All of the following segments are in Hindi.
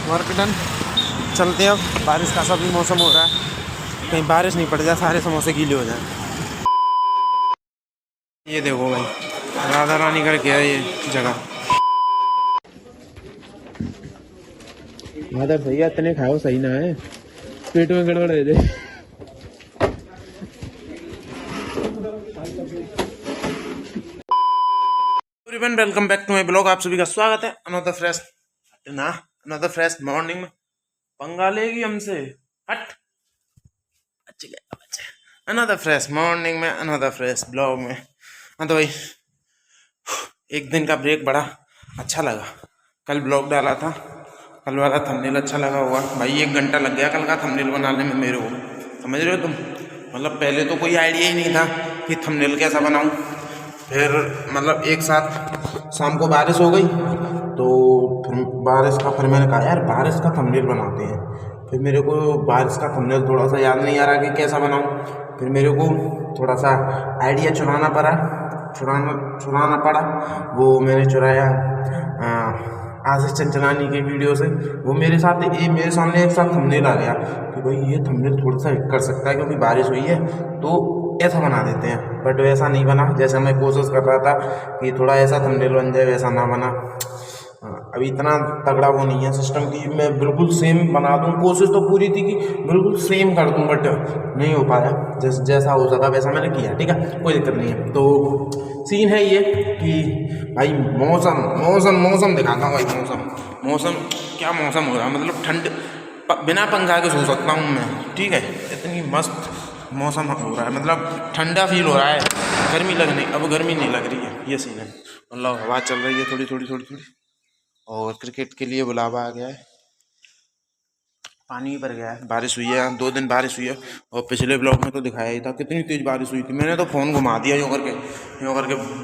Work done. चलते हैं अब। बारिश का सब भी मौसम हो रहा है, कहीं बारिश नहीं पड़ जाए सारे समोसे गीले हो जाए। ये देखो भाई, राधा रानी करके है ये जगह। माधर सही है, इतने खाओ सही ना है, पेट में गड़बड़ है जाए। Everyone welcome back to my blog. आप सभी का स्वागत है अनदर फ्रेश मॉर्निंग में। पंगा लेगी हमसे, हट अच्छे गए बच्चे। अनदर फ्रेश मॉर्निंग में, अनदर फ्रेश ब्लॉग में। हाँ तो भाई, एक दिन का ब्रेक बड़ा अच्छा लगा। कल ब्लॉग डाला था, कल वाला थंबनेल अच्छा लगा होगा भाई। 1 घंटा लग गया कल का थंबनेल बनाने में मेरे को, समझ रहे हो तुम। मतलब पहले तो कोई आइडिया ही नहीं था कि थंबनेल कैसा बनाऊं। फिर मतलब एक साथ शाम को बारिश हो गई, तो फिर मैंने कहा यार बारिश का थंबनेल बनाते हैं। फिर मेरे को बारिश का थंबनेल थोड़ा सा याद नहीं आ रहा कि कैसा बनाऊं। फिर मेरे को थोड़ा सा आइडिया चुराना पड़ा। वो मैंने चुराया आशीष चंचलानी के वीडियो से। वो मेरे सामने एक साथ थंबनेल आ गया कि भाई ये थंबनेल थोड़ा सा हिट कर सकता है, क्योंकि बारिश हुई है तो ऐसा बना देते हैं। बट वैसा नहीं बना जैसा मैं कोशिश कर रहा था कि थोड़ा ऐसा थंबनेल बन जाए, वैसा ना बना। अभी इतना तगड़ा वो नहीं है सिस्टम की मैं बिल्कुल सेम बना दूं। कोशिश तो पूरी थी कि बिल्कुल सेम कर दूं, बट नहीं हो पाया। जैसा हो सका वैसा मैंने किया, ठीक है, कोई दिक्कत नहीं है। तो सीन है ये कि भाई मौसम दिखाता हूँ भाई। मौसम क्या मौसम हो रहा है, मतलब ठंड, बिना पंखा के सो सकता हूँ मैं, ठीक है। इतनी मस्त मौसम हो रहा है, मतलब ठंडा फील हो रहा है। अब गर्मी नहीं लग रही है, ये सीन है। मतलब हवा चल रही है थोड़ी थोड़ी। और क्रिकेट के लिए बुलावा आ गया है, पानी भर गया है। बारिश हुई है, 2 दिन बारिश हुई है। और पिछले ब्लॉग में तो दिखाया ही था कितनी तेज बारिश हुई थी। मैंने तो फ़ोन घुमा दिया यूँ करके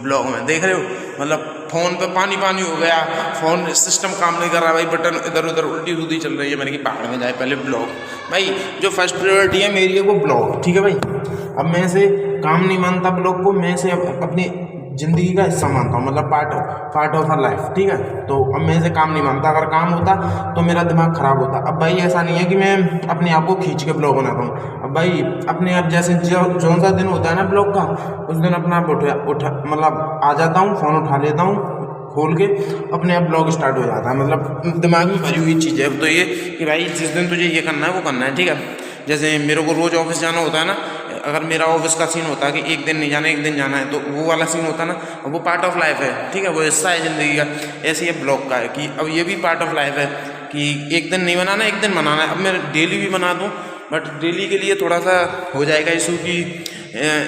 ब्लॉग में, देख रहे हो। मतलब फ़ोन पे पानी हो गया, फ़ोन सिस्टम काम नहीं कर रहा भाई, बटन इधर उधर उल्टी सीधी चल रही है। मैंने कि बाहर में जाए पहले ब्लॉग। भाई जो फर्स्ट प्रायोरिटी है मेरी है वो ब्लॉग, ठीक है भाई। अब मैं से काम नहीं मानता ब्लॉग को, मैं से अपनी ज़िंदगी का हिस्सा मानता हूँ, मतलब पार्ट ऑफ आर लाइफ, ठीक है। तो अब मैं इसे काम नहीं मानता। अगर काम होता तो मेरा दिमाग खराब होता। अब भाई ऐसा नहीं है कि मैं अपने आप को खींच के ब्लॉग बनाता हूँ। अब भाई अपने आप जैसे जो सा दिन होता है ना ब्लॉग का, उस दिन अपना आप उठा मतलब आ जाता हूँ, फ़ोन उठा लेता हूँ, खोल के अपने आप ब्लॉग स्टार्ट हो जाता है। मतलब दिमाग में भरी हुई चीज़ है। अब तो ये कि भाई जिस दिन तुझे ये करना है वो करना है, ठीक है। जैसे मेरे को रोज़ ऑफिस जाना होता है ना, अगर मेरा ऑफिस का सीन होता है कि एक दिन नहीं जाना एक दिन जाना है, तो वो वाला सीन होता है ना, वो पार्ट ऑफ लाइफ है, ठीक है, वो हिस्सा है ज़िंदगी का। ऐसे ही ब्लॉग का है कि अब ये भी पार्ट ऑफ लाइफ है कि एक दिन नहीं बनाना एक दिन बनाना है। अब मैं डेली भी बना दूँ, बट डेली के लिए थोड़ा सा हो जाएगा इशू कि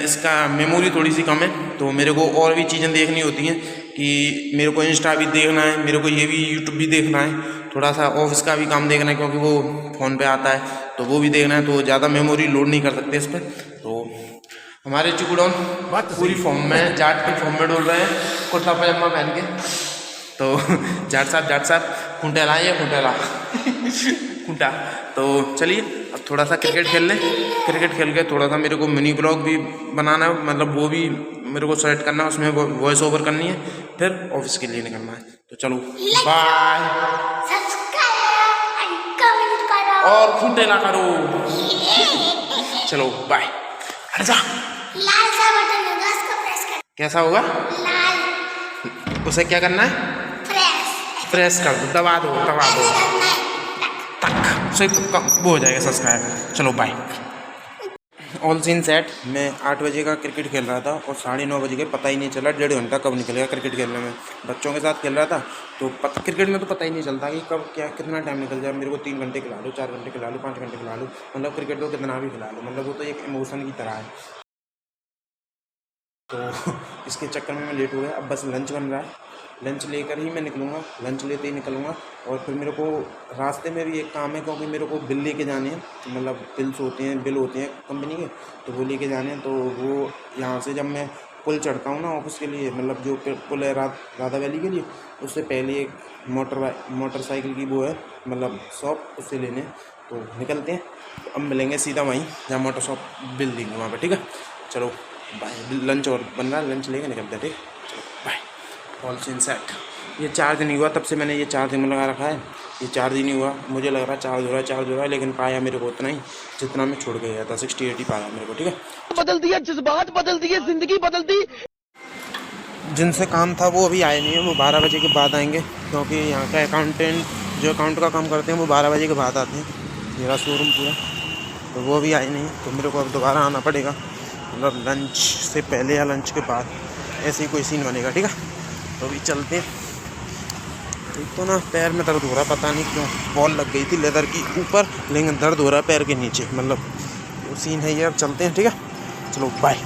इसका मेमोरी थोड़ी सी कम है। तो मेरे को और भी चीज़ें देखनी होती हैं कि मेरे को इंस्टा भी देखना है, मेरे को ये भी यूट्यूब भी देखना है, थोड़ा सा ऑफिस का भी काम देखना है, क्योंकि वो फ़ोन पे आता है तो वो भी देखना है। तो ज़्यादा मेमोरी लोड नहीं कर सकते इस पर। तो हमारे चिकुडॉन पूरी फॉर्म में, जाट के फॉर्म में डोल रहे हैं, कुर्ता पजामा पहन के। तो जाट साहब खूंटा ये खूंटा। तो चलिए अब थोड़ा सा क्रिकेट खेल लें। क्रिकेट खेल के थोड़ा सा मेरे को मिनी ब्लॉग भी बनाना है, मतलब वो भी मेरे को सेलेक्ट करना है, उसमें वॉइस ओवर करनी है, फिर ऑफिस के लिए निकलना है। तो चलो बाय, और खूंटे ना करो। चलो बाय। हट जा, लाल सा बटन होगा उसको प्रेस कर। कैसा होगा लाल, उसे क्या करना है, प्रेस कर दो, दबा दो तक उसे वो हो जाएगा सब्सक्राइब। चलो बाय। All scene set. मैं 8 बजे का क्रिकेट खेल रहा था और 9:30 बजे के पता ही नहीं चला 1.5 घंटा कब निकल गया क्रिकेट खेलने में। बच्चों के साथ खेल रहा था तो क्रिकेट में तो पता ही नहीं चलता कि कब क्या कितना टाइम निकल जाए। मेरे को 3 घंटे खिला लो, 4 घंटे खिला लो, 5 घंटे खिला लो, मतलब क्रिकेट तो कितना भी खिला लो, मतलब वो तो एक इमोशन की तरह है। तो इसके चक्कर में मैं लेट हो गया। अब बस लंच बन रहा है, लंच लेकर ही मैं निकलूँगा, लंच लेते ही निकलूँगा। और फिर मेरे को रास्ते में भी एक काम है, क्योंकि मेरे को बिल लेके जाने हैं, मतलब बिल होते हैं कंपनी के, तो वो लेके जाने हैं। तो वो यहाँ से जब मैं पुल चढ़ता हूँ ना ऑफिस के लिए, मतलब जो पुल है राधा वैली के लिए, उससे पहले एक मोटरसाइकिल की वो है, मतलब शॉप, उससे लेने। तो निकलते हैं, तो अब मिलेंगे सीधा वहीं जहाँ मोटर शॉप बिल देंगे वहाँ पर, ठीक है। चलो बाय। लंच और बन रहा है, लंच लेके निकलते हैं, ठीक है। चलो बाय। All scene set. ये चार्ज नहीं हुआ, तब से मैंने ये चार्जिंग में लगा रखा है। ये चार्ज ही नहीं हुआ। मुझे लग रहा चार्ज हो रहा है, लेकिन पाया मेरे को उतना ही जितना मैं छोड़ के गया था, 60-80 पाया मेरे को। ठीक है, बदल दिया, जज्बात बदल दिए, जिंदगी बदल दी। जिनसे काम था वो अभी आए नहीं है, वो 12 बजे के बाद आएंगे, क्योंकि यहाँ का अकाउंटेंट जो अकाउंट का काम करते हैं वो 12 बजे के बाद आते हैं, मेरा शोरूम पूरा। तो वो अभी आए नहीं, तो मेरे को अब दोबारा आना पड़ेगा, मतलब लंच से पहले या लंच के बाद, ऐसे ही कोई सीन बनेगा। ठीक है, तो अभी चलते हैं। एक तो ना पैर में दर्द हो रहा, पता नहीं क्यों, बॉल लग गई थी लेदर की ऊपर, लेकिन दर्द हो रहा है पैर के नीचे, मतलब वो सीन है ये। अब चलते हैं, ठीक है, चलो बाय।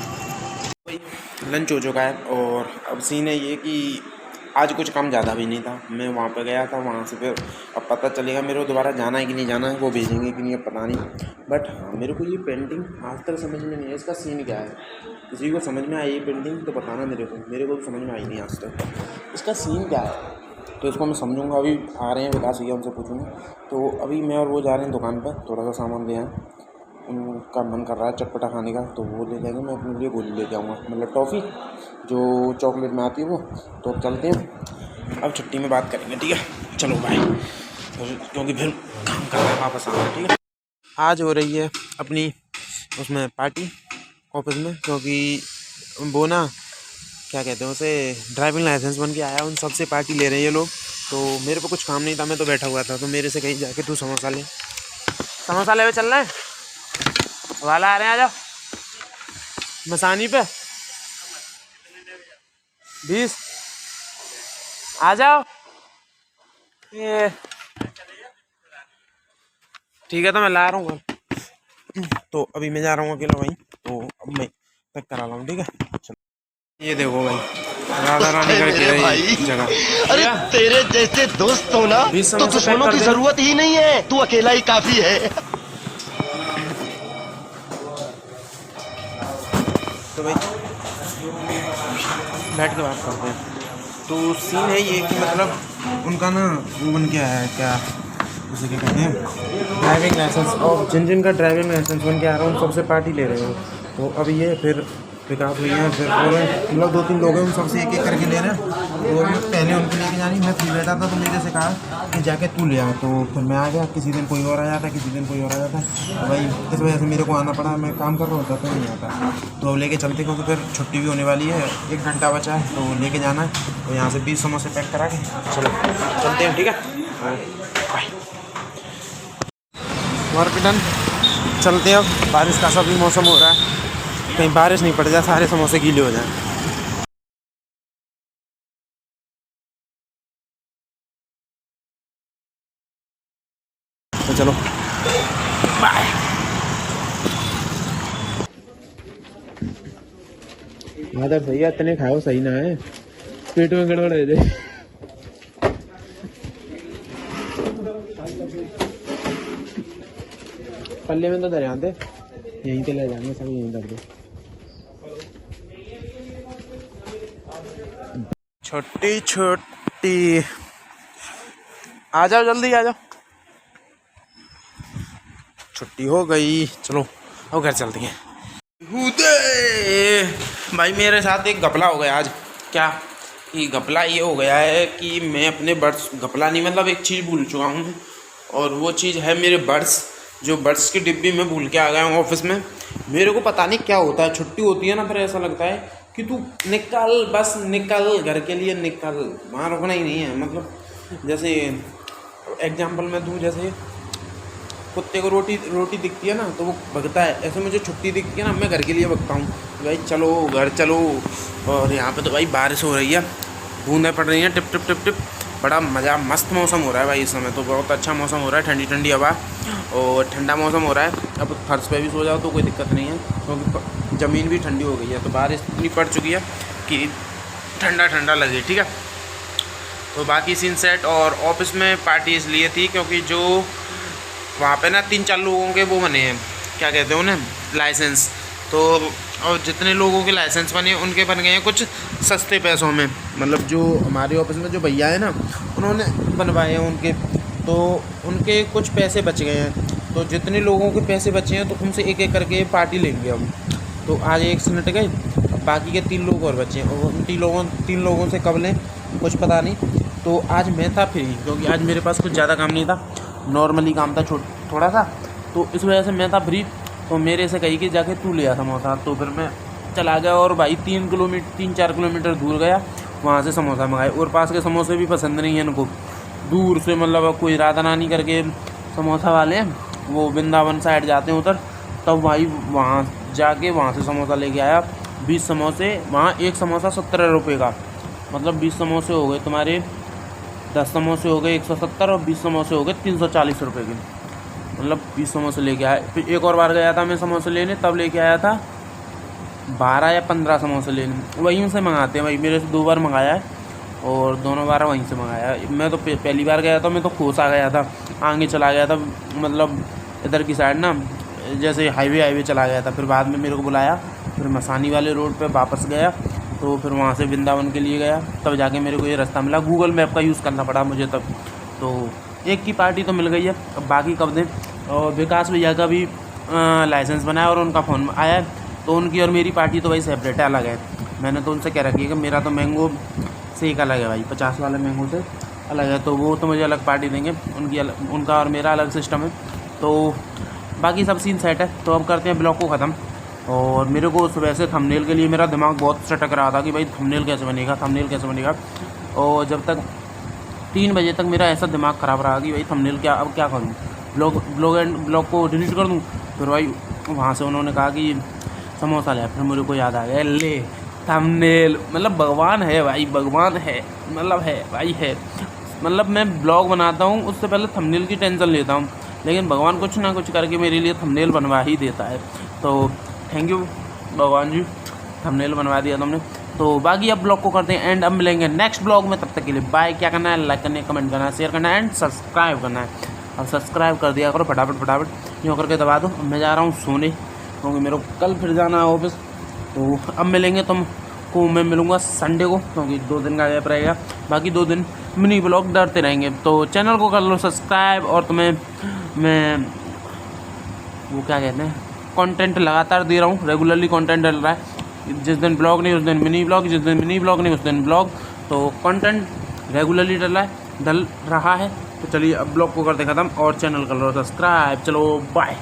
लंच हो चुका है और अब सीन है ये कि आज कुछ काम ज़्यादा भी नहीं था। मैं वहाँ पे गया था, वहाँ से फिर अब पता चलेगा मेरे को दोबारा जाना है कि नहीं जाना है, वो भेजेंगे कि नहीं अब पता नहीं। बट हाँ, मेरे को ये पेंटिंग आज तक समझ में नहीं है, इसका सीन क्या है। किसी को समझ में आई ये पेंटिंग तो बताना मेरे को भी समझ में आई नहीं आज तक, इसका सीन क्या है। तो इसको मैं समझूंगा। अभी आ रहे हैं विकास भैया, उनसे पूछूंगा। तो अभी मैं और वो जा रहे हैं दुकान पर, थोड़ा सा सामान ले आए, उनका मन कर रहा है चटपटा खाने का, तो वो ले जाएंगे। मैं अपने लिए गोली ले जाऊँगा, मतलब टॉफ़ी जो चॉकलेट में आती है वो। तो अब चलते हैं, अब छुट्टी में बात करेंगे। ठीक है, चलो बाय, क्योंकि फिर काम करना है, वापस आना है। ठीक है, आज हो रही है अपनी उसमें पार्टी ऑफिस में, क्योंकि वो ना क्या कहते हैं उसे, ड्राइविंग लाइसेंस बन के आया, उन सबसे पार्टी ले रहे हैं ये लोग। तो मेरे को कुछ काम नहीं था, मैं तो बैठा हुआ था, तो मेरे से कहीं जाके तू समोसा ले, समोसा ले चल रहे हैं, वाला आ रहे हैं, आ जाओ मसानी पे 20 आ जाओ। ये ठीक है, तो मैं ला रहा हूँ। तो अभी मैं जा रहा हूँ अकेला वहीं, तो अब मैं तक करा रहा हूँ। ठीक है, चलो। ये देखो भाई, राधा रानी का जगह। अरे तेरे जैसे दोस्त हो ना तो दुश्मनों की जरूरत ही नहीं है, तू अकेला ही काफी है। तो भाई बैठ के बात करते हैं। तो सीन है ये कि मतलब उनका ना वो बन के आया है, क्या उसे क्या कहते हैं, ड्राइविंग लाइसेंस, और जिन जिन का ड्राइविंग लाइसेंस बन के आ रहा है उन सबसे पार्टी ले रहे हो। तो अभी ये फिर विकास हुई हैं, फिर और मतलब 2-3 लोग हैं, उन सबसे एक एक करके ले रहे हैं। तो मैं पहले उनको लेके जानी, मैं फ्री बैठा था, तो मेरे से कहा कि जाके तू ले आ। तो फिर मैं आ गया, किसी दिन कोई और आ जाता, किसी दिन कोई और आ जाता। तो भाई इस वजह से मेरे को आना पड़ा, मैं काम कर रहा होता तो नहीं आता। तो अब लेके चलते, क्योंकि फिर छुट्टी भी होने वाली है, 1 घंटा बचा है, तो लेके जाना है। तो यहाँ से 20 समोसे पैक करा के चलो चलते हैं। ठीक है, बाय। वर्क डन, चलते हैं। अब बारिश का सब भी मौसम हो रहा है, कहीं बारिश नहीं पड़ जाए, सारे समोसे गीले हो जाएं। तो चलो बाय। मदर सही है, इतने खाओ सही ना है, पेट में गड़बड़ है जाए। पल्ले में तो दर आते, यहीं पे ले जाएंगे सब, यहीं दर दो। छोटी छोटी आ जाओ, जल्दी आ जाओ, छुट्टी हो गई, चलो अब घर चलते हैं। भाई मेरे साथ एक घपला हो गया आज। क्या कि घपला ये हो गया है कि मैं अपने बड्स, घपला नहीं मतलब एक चीज़ भूल चुका हूँ, और वो चीज़ है मेरे बड्स, जो बड्स की डिब्बी में भूल के आ गया हूँ ऑफिस में। मेरे को पता नहीं क्या होता है, छुट्टी होती है ना, फिर ऐसा लगता है कि तू निकल, बस निकल, घर के लिए निकल, वहाँ रुकना ही नहीं है। मतलब जैसे एग्जाम्पल मैं दूँ, जैसे कुत्ते को रोटी दिखती है ना तो वो भगता है, ऐसे मुझे छुट्टी दिखती है ना, मैं घर के लिए भगता हूँ, भाई चलो घर चलो। और यहाँ पे तो भाई बारिश हो रही है, बूंदें पड़ रही हैं टिप टिप टिप टिप, बड़ा मज़ा, मस्त मौसम हो रहा है भाई। इस समय तो बहुत अच्छा मौसम हो रहा है, ठंडी ठंडी हवा और ठंडा मौसम हो रहा है। अब फर्श पे भी सो जाओ तो कोई दिक्कत नहीं है, क्योंकि ज़मीन भी ठंडी हो गई है। तो बारिश इतनी पड़ चुकी है कि ठंडा ठंडा लगे। ठीक है, तो बाकी सीन सेट। और ऑफिस में पार्टी इसलिए थी क्योंकि जो वहाँ पे ना 3-4 लोगों के वो बने हैं, क्या कहते हैं उन्हें, लाइसेंस। तो और जितने लोगों के लाइसेंस बने उनके बन गए हैं कुछ सस्ते पैसों में, मतलब जो हमारे ऑफिस में जो भैया है ना उन्होंने बनवाए हैं उनके, तो उनके कुछ पैसे बच गए हैं। तो जितने लोगों के पैसे बचे हैं तो उनसे एक एक करके पार्टी लेंगे हम। तो आज 1 से निट गए, बाकी के 3 लोग और बचे हैं, और उन 3 लोगों से कब लें कुछ पता नहीं। तो आज मैं था फ्री, क्योंकि आज मेरे पास कुछ ज़्यादा काम नहीं था, नॉर्मली काम था थोड़ा सा, तो इस वजह से मैं था फ्री। तो मेरे से कही कि जाके तू ले आ समोसा, तो फिर मैं चला गया और भाई 3-4 किलोमीटर दूर गया, वहाँ से समोसा मंगाए। और पास के समोसे भी पसंद नहीं है इनको, दूर से मतलब कोई राधा नानी करके समोसा वाले हैं, वो वृंदावन साइड जाते हैं उधर, तब भाई वहाँ जाके वहाँ से समोसा लेके आया। 20 समोसे, वहाँ एक समोसा 17 रुपये का, मतलब 20 समोसे हो गए तुम्हारे, 10 समोसे हो गए 170 और 20 समोसे हो गए 340 रुपये के, मतलब 20 समोसे लेके आया। फिर एक और बार गया था मैं समोसे लेने, तब लेके आया था 12 या 15 समोसे लेने, वहीं से मंगाते हैं भाई, मेरे से 2 बार मंगाया है और दोनों बार वहीं से मंगाया है। मैं तो पहली बार गया था, मैं तो खोस आ गया था, आगे चला गया था, मतलब इधर की साइड ना, जैसे हाईवे चला गया था। फिर बाद में मेरे को बुलाया, फिर मसानी वाले रोड पे वापस गया, तो फिर वहाँ से वृंदावन के लिए गया, तब जाके मेरे को ये रास्ता मिला। गूगल मैप का यूज़ करना पड़ा मुझे तब। तो एक की पार्टी तो मिल गई है, अब बाकी कब दें। और विकास भैया का भी लाइसेंस बनाया और उनका फ़ोन आया है, तो उनकी और मेरी पार्टी तो भाई सेपरेट है, अलग है। मैंने तो उनसे कह रखी है कि मेरा तो मैंगो से एक अलग है भाई, 50 वाले मैंगो से अलग है, तो वो तो मुझे अलग पार्टी देंगे, उनका और मेरा अलग सिस्टम है। तो बाकी सब सीन सेट है। तो अब करते हैं ब्लॉग को ख़त्म। और मेरे को सुबह से थंबनेल के लिए मेरा दिमाग बहुत सटक रहा था कि भाई थंबनेल कैसे बनेगा। और जब तक 3 बजे तक मेरा ऐसा दिमाग ख़राब रहा कि भाई थंबनेल अब क्या करूँ, ब्लॉग को डिलीट कर दूँ। फिर भाई वहाँ से उन्होंने कहा कि समोसा ले, फिर मेरे को याद आ गया, ले थंबनेल, मतलब भगवान है भाई, भगवान है, मतलब है भाई है। मतलब मैं ब्लॉग बनाता हूँ उससे पहले थंबनेल की टेंशन लेता हूँ, लेकिन भगवान कुछ ना कुछ करके मेरे लिए थंबनेल बनवा ही देता है। तो थैंक यू भगवान जी, थंबनेल बनवा दिया तुमने। तो बाकी अब ब्लॉग को करते हैं एंड, अब मिलेंगे नेक्स्ट ब्लॉग में, तब तक के लिए बाय। क्या करना है, लाइक करना है, कमेंट करना है, शेयर करना है एंड सब्सक्राइब करना है। अब सब्सक्राइब कर दिया करो फटाफट यूँ करके दबा दो। मैं जा रहा हूँ सोने, क्योंकि मेरे को कल फिर जाना है ऑफिस। तो अब मिलेंगे तुमको, मैं मिलूँगा संडे को, क्योंकि 2 दिन का गैप रहेगा, बाकी 2 दिन मिनी ब्लॉग डरते रहेंगे। तो चैनल को कर लो सब्सक्राइब, और तुम्हें मैं वो क्या कहते हैं, कंटेंट लगातार दे रहा हूँ, रेगुलरली कंटेंट डल रहा है। जिस दिन ब्लॉग नहीं उस दिन मिनी ब्लॉग, जिस दिन मिनी ब्लॉग नहीं उस दिन ब्लॉग। तो कंटेंट रेगुलरली डल रहा है। तो चलिए अब ब्लॉग को करते ख़त्म और चैनल कर लो सब्सक्राइब। चलो बाय।